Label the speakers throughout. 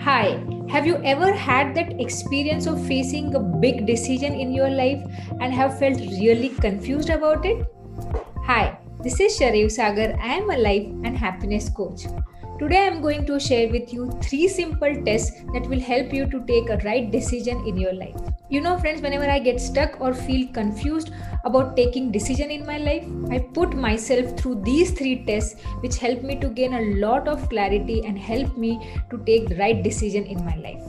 Speaker 1: Hi, have you ever had that experience of facing a big decision in your life and have felt really confused about it? Hi, this is Sharayu Sagar. I am a life and happiness coach. Today I am going to share with you three simple tests that will help you to take a right decision in your life. You know friends, whenever I get stuck or feel confused about taking decision in my life, I put myself through these three tests which help me to gain a lot of clarity and help me to take the right decision in my life.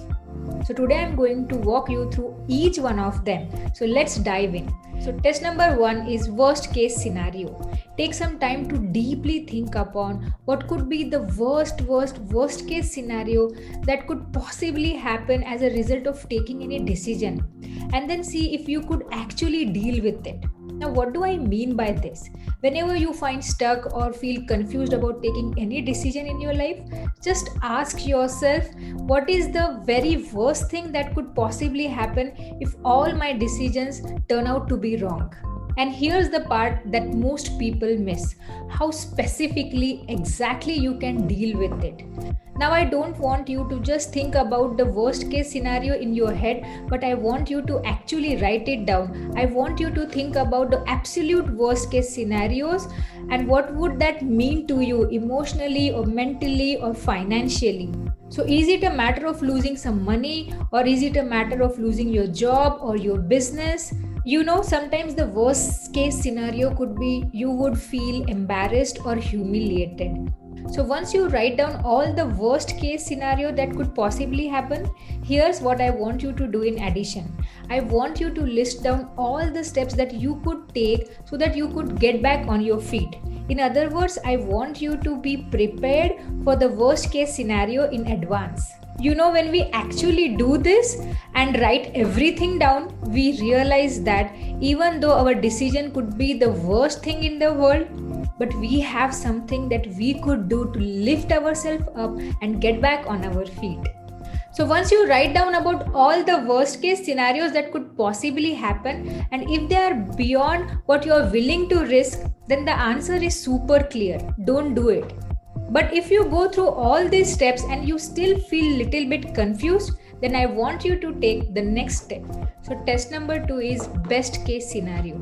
Speaker 1: So today I'm going to walk you through each one of them. So let's dive in. So test number 1 is worst case scenario. Take some time to deeply think upon what could be the worst case scenario that could possibly happen as a result of taking any decision, and then see if you could actually deal with it. Now, what do I mean by this? Whenever you find stuck or feel confused about taking any decision in your life, just ask yourself, what is the very worst thing that could possibly happen if all my decisions turn out to be wrong? And here's the part that most people miss: how specifically, exactly you can deal with it. Now, I don't want you to just think about the worst case scenario in your head, but I want you to actually write it down. I want you to think about the absolute worst case scenarios and what would that mean to you emotionally or mentally or financially. So, is it a matter of losing some money, or is it a matter of losing your job or your business? You know, sometimes the worst case scenario could be you would feel embarrassed or humiliated. So once you write down all the worst case scenario that could possibly happen, here's what I want you to do in addition. I want you to list down all the steps that you could take so that you could get back on your feet. In other words, I want you to be prepared for the worst case scenario in advance. You know, when we actually do this and write everything down, we realize that even though our decision could be the worst thing in the world, but we have something that we could do to lift ourselves up and get back on our feet. So once you write down about all the worst case scenarios that could possibly happen, and if they are beyond what you are willing to risk, then the answer is super clear: don't do it. But if you go through all these steps and you still feel little bit confused, then I want you to take the next step. So test number 2 is best case scenario.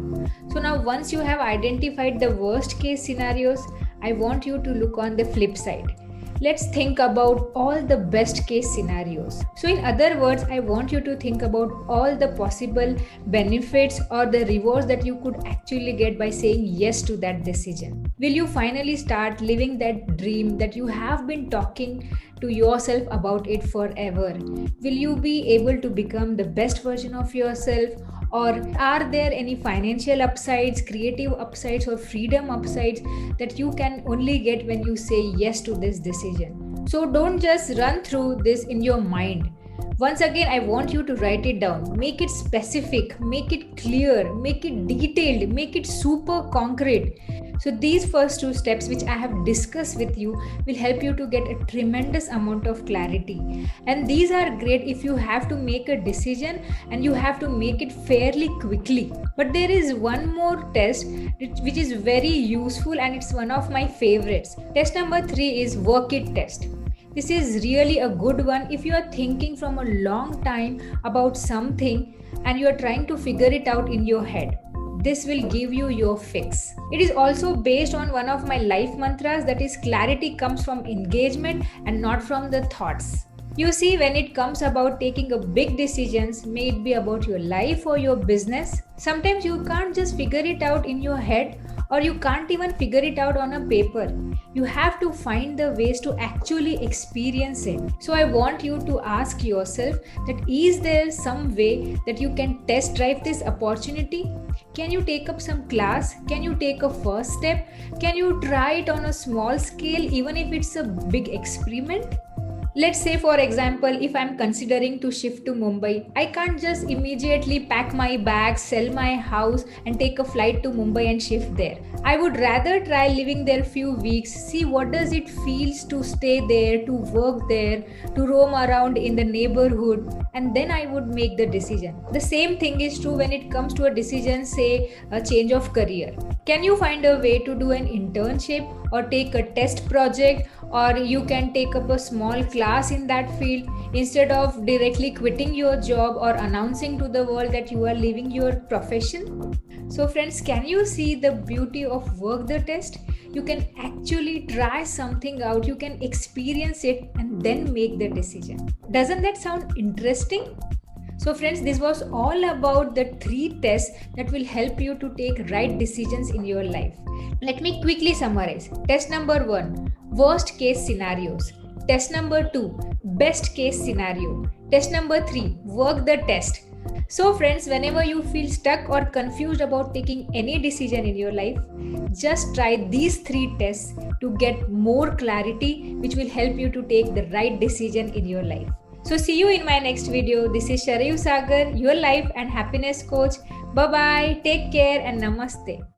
Speaker 1: So now once you have identified the worst case scenarios, I want you to look on the flip side. Let's think about all the best case scenarios. So in other words, I want you to think about all the possible benefits or the rewards that you could actually get by saying yes to that decision. Will you finally start living that dream that you have been talking to yourself about it forever? Will you be able to become the best version of yourself? Or are there any financial upsides, creative upsides, or freedom upsides that you can only get when you say yes to this decision? So don't just run through this in your mind. Once again, I want you to write it down. Make it specific, make it clear, make it detailed, make it super concrete. So these first two steps which I have discussed with you will help you to get a tremendous amount of clarity. And these are great if you have to make a decision and you have to make it fairly quickly. But there is one more test which is very useful and it's one of my favorites. Test number 3 is work it test. This is really a good one if you are thinking from a long time about something and you are trying to figure it out in your head. This will give you your fix. It is also based on one of my life mantras, that is, clarity comes from engagement and not from the thoughts. You see, when it comes about taking a big decisions, may it be about your life or your business, sometimes you can't just figure it out in your head, or you can't even figure it out on a paper. You have to find the ways to actually experience it. So I want you to ask yourself that is there some way that you can test drive this opportunity? Can you take up some class? Can you take a first step? Can you try it on a small scale even if it's a big experiment? Let's say, for example, if I'm considering to shift to Mumbai, I can't just immediately pack my bags, sell my house, and take a flight to Mumbai and shift there. I would rather try living there few weeks, see what does it feels to stay there, to work there, to roam around in the neighborhood, and then I would make the decision. The same thing is true when it comes to a decision, say a change of career. Can you find a way to do an internship or take a test project, or you can take up a small class in that field instead of directly quitting your job or announcing to the world that you are leaving your profession. So, friends, can you see the beauty of work the test? You can actually try something out, you can experience it, and then make the decision. Doesn't that sound interesting? So, friends, this was all about the 3 tests that will help you to take right decisions in your life. Let me quickly summarize. Test number 1, worst case scenarios. Test number 2, best case scenario. Test number 3, work the test. So, friends, whenever you feel stuck or confused about taking any decision in your life, just try these 3 tests to get more clarity, which will help you to take the right decision in your life. So, see you in my next video. This is Sharayu Sagar, your life and happiness coach. Bye bye, take care, and namaste.